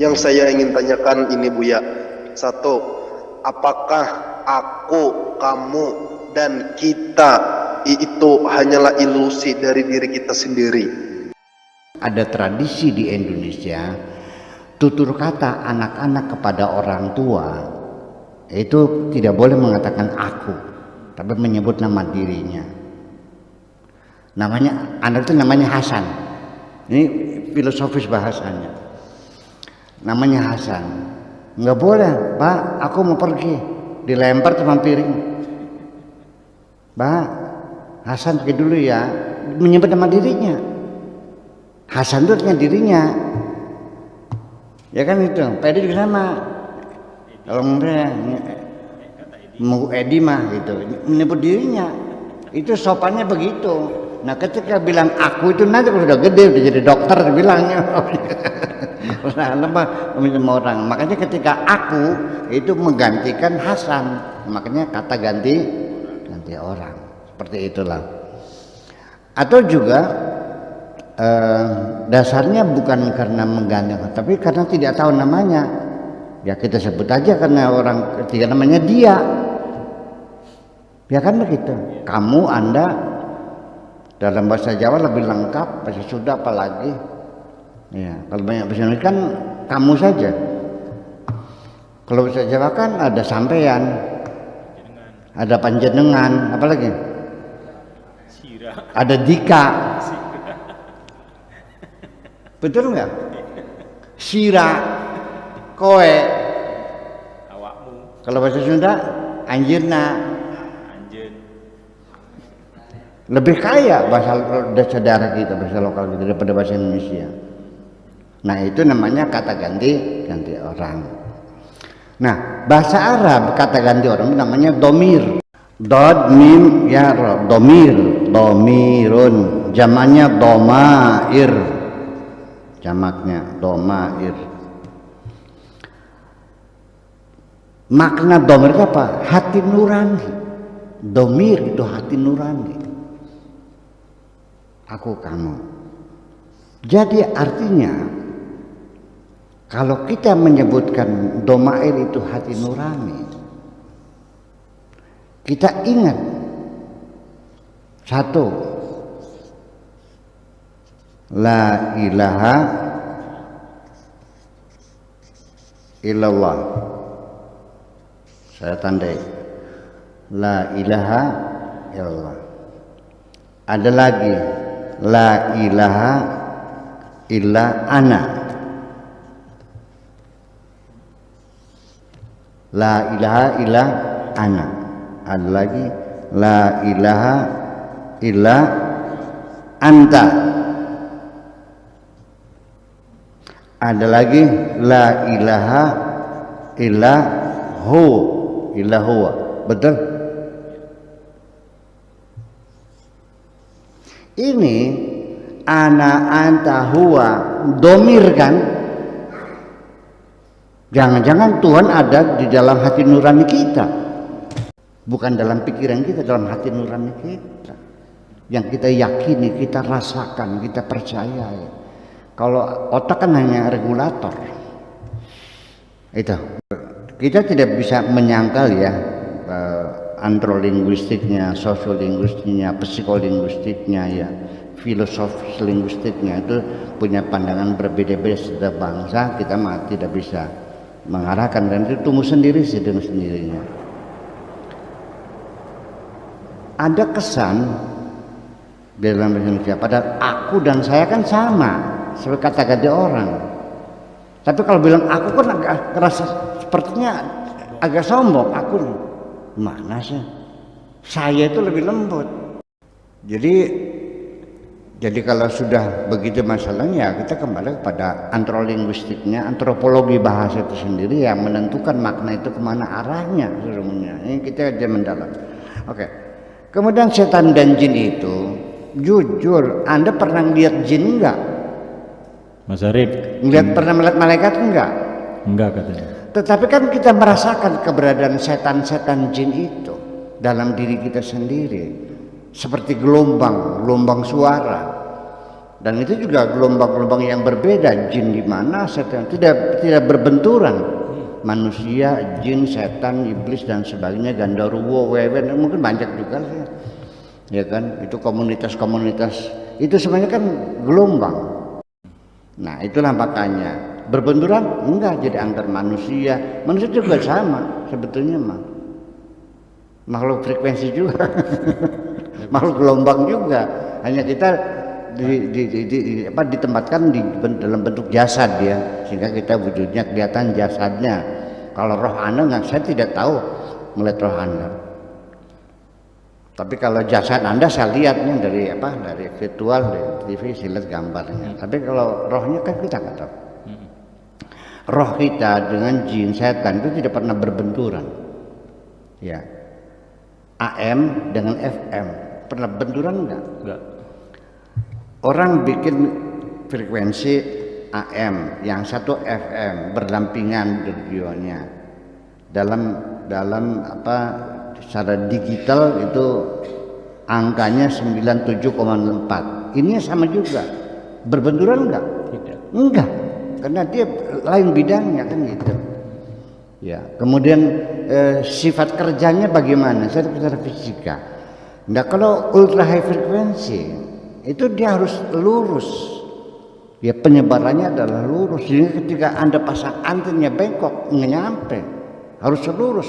Yang saya ingin tanyakan ini Buya, satu, apakah aku, kamu, dan kita itu hanyalah ilusi dari diri kita sendiri? Ada tradisi di Indonesia, tutur kata anak-anak kepada orang tua itu tidak boleh mengatakan aku, tapi menyebut nama dirinya. Namanya anak itu namanya Hasan. Ini filosofis bahasanya. Namanya Hasan. Nggak boleh, Pak, aku mau pergi. Dilempar sama piring. Pak, Hasan pergi dulu ya. Menyebut nama dirinya. Hasan itu artinya dirinya. Ya kan itu. Pedi juga sama. Kalau mau Edi mah gitu. Menyebut dirinya. Itu sopannya begitu. Nah ketika bilang aku itu nanti kalau udah gede udah jadi dokter bilangnya. Sama orang. Makanya ketika aku itu menggantikan Hasan, makanya kata ganti orang, seperti itulah. Atau juga dasarnya bukan karena mengganti, tapi karena tidak tahu namanya. Ya kita sebut aja karena orang ketiga namanya dia. Ya kan begitu. Kamu, Anda, dalam bahasa Jawa lebih lengkap, bahasa Sunda apalagi. Ya, kalau banyak bahasa Indonesia kan kamu saja. Kalau bahasa Jawa kan ada sampean, ada panjenengan, apalagi? Ada Dika. Betul nggak? Sira, koe. Awakmu. Kalau bahasa Sunda, anjeunna. Lebih kaya bahasa daerah kita, bahasa lokal kita daripada bahasa Indonesia. Nah itu namanya kata ganti orang. Nah bahasa Arab kata ganti orang namanya domir. Dod mim ya ro, domir, domirun. Jamaknya domair. Jamaknya domair. Makna domir itu apa? Hati nurani. Domir itu hati nurani. Aku, kamu. Jadi artinya kalau kita menyebutkan domair itu hati nurani, kita ingat satu, la ilaha illallah. Saya tandai, la ilaha illallah. Ada lagi, la ilaha illa ana. La ilaha illa ana. Ada lagi, la ilaha illa anta. Ada lagi, la ilaha illa hu, illa huwa. Betul? Ini ana, anta, huwa, domir kan? Jangan-jangan Tuhan ada di dalam hati nurani kita, bukan dalam pikiran kita, dalam hati nurani kita, yang kita yakini, kita rasakan, kita percayai. Kalau otak kan hanya regulator. Itu kita tidak bisa menyangkal ya antrolinguistiknya, sosiolinguistiknya, psikolinguistiknya ya, filosofis linguistiknya itu punya pandangan berbeda-beda setiap bangsa. Kita mah tidak bisa mengarahkan, dan itu tumbuh sendiri sih dengan sendirinya. Ada kesan dalam bahasa Indonesia padahal aku dan saya kan sama seperti kata ganti orang, tapi kalau bilang aku kan agak ngerasa sepertinya agak sombong. Aku mana sih, saya itu lebih lembut. Jadi kalau sudah begitu masalahnya, kita kembali kepada antrolinguistiknya, antropologi bahasa itu sendiri yang menentukan makna itu kemana arahnya sesungguhnya. Ini kita aja mendalam. Oke. Kemudian setan dan jin itu, jujur, Anda pernah lihat jin enggak? Mas Arif. Pernah melihat malaikat enggak? Enggak katanya. Tetapi kan kita merasakan keberadaan setan-setan jin itu dalam diri kita sendiri. Seperti gelombang suara Dan itu juga gelombang-gelombang yang berbeda, jin di mana, setan, tidak berbenturan. Manusia, jin, setan, iblis dan sebagainya, gandaruwo, wewen, mungkin banyak juga sih. Ya kan, itu komunitas-komunitas itu semuanya kan gelombang. Nah, itulah makanya berbenturan enggak, jadi antar manusia juga sama sebetulnya mah. Makhluk frekuensi juga. Makhluk gelombang juga. Hanya kita ditempatkan dalam bentuk jasad ya, sehingga kita wujudnya kelihatan jasadnya. Kalau roh Anda nggak, saya tidak tahu melihat roh Anda. Tapi kalau jasad Anda saya lihatnya dari virtual, dari TV saya lihat gambarnya. Tapi kalau rohnya kan kita nggak tahu. Roh kita dengan jin, setan itu tidak pernah berbenturan. Ya, AM dengan FM pernah benturan enggak? Enggak. Orang bikin frekuensi AM, yang satu FM, berdampingan radionya. Dalam secara digital itu angkanya 97,4. Ini sama juga. Berbenturan enggak? Tidak. Enggak. Karena dia lain bidangnya kan gitu. Ya, kemudian sifat kerjanya bagaimana? Secara fisika. Nah, kalau ultra high frekuensi itu dia harus lurus. Ya, penyebarannya adalah lurus. Jadi ketika Anda pasang antennya bengkok, nggak nyampe. Harus lurus.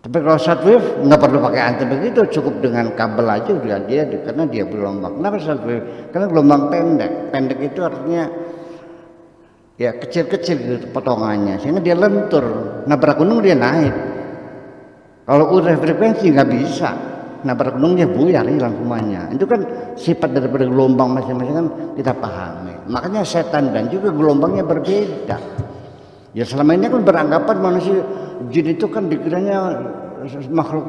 Tapi kalau shortwave nggak perlu pakai anten begitu, cukup dengan kabel aja udah dia, karena dia bergelombang. Kenapa shortwave? Karena gelombang pendek. Pendek itu artinya ya kecil-kecil gitu potongannya, sehingga dia lentur. Nabrak gunung dia naik. Kalau ultra frekuensi nggak bisa. Nabrak gunungnya buyar, hilang semuanya. Itu kan sifat daripada gelombang masing-masing kan kita pahami. Makanya setan dan juga gelombangnya berbeda. Ya selama ini kan beranggapan manusia jin itu kan dikiranya makhluk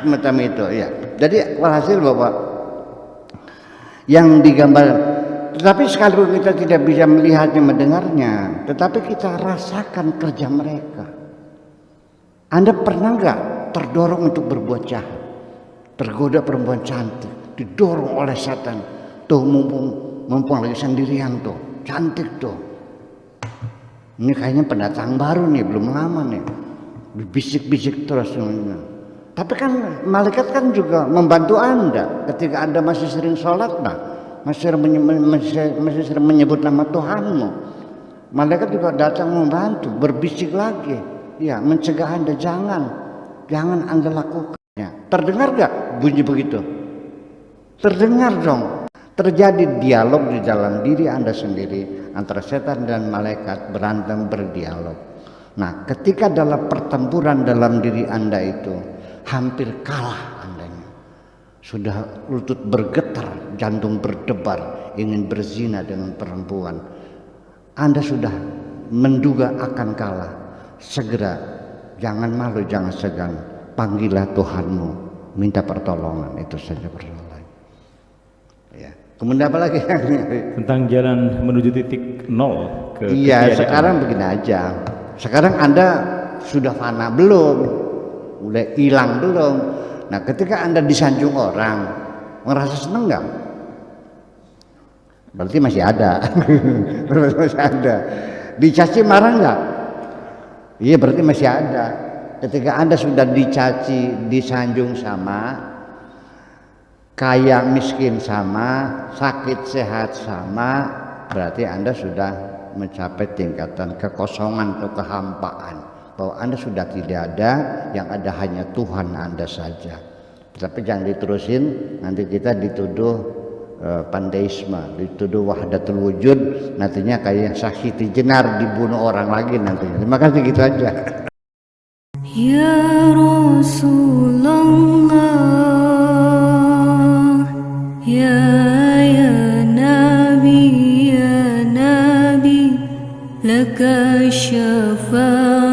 macam itu ya. Jadi walhasil bahwa yang digambar, tetapi sekalipun kita tidak bisa melihatnya, mendengarnya, tetapi kita rasakan kerja mereka. Anda pernah nggak terdorong untuk berbuat jahat, tergoda perempuan cantik, didorong oleh setan, tuh mumpung lagi sendirian tuh, cantik tuh, ini kayaknya pendatang baru nih, belum lama nih, bisik-bisik terus. Tapi kan malaikat kan juga membantu Anda ketika Anda masih sering sholat, masih sering menyebut nama Tuhanmu. Malaikat juga datang membantu, berbisik lagi, ya mencegah Anda jangan Anda lakukannya. Terdengar gak bunyi begitu? Terdengar dong. Terjadi dialog di dalam diri Anda sendiri antara setan dan malaikat, berantem berdialog. Nah, ketika dalam pertempuran dalam diri Anda itu hampir kalah Andanya, sudah lutut bergetar, jantung berdebar, ingin berzina dengan perempuan, Anda sudah menduga akan kalah. Segera, jangan malu, jangan segan, panggillah Tuhanmu, minta pertolongan, itu saja persoalan. Ya. Kemudian apa lagi? Tentang jalan menuju titik nol ke iya, ketiadaan. sekarang begini aja. Sekarang Anda sudah fana belum? Udah hilang belum? Nah, ketika Anda disanjung orang, merasa seneng nggak? Berarti masih ada. Berarti masih ada. Dicaci marah nggak? Iya, berarti masih ada. Ketika Anda sudah dicaci, disanjung sama, kaya miskin sama, sakit sehat sama, berarti Anda sudah mencapai tingkatan kekosongan atau kehampaan, bahwa Anda sudah tidak ada, yang ada hanya Tuhan Anda saja. Tapi jangan diterusin, nanti kita dituduh pandeisme, dituduh wahdatul wujud, nantinya kayak Sakiti Jenar dibunuh orang lagi nantinya. Terima kasih, gitu aja. Ya Rasulullah, ya Nabi, laka syafa'at.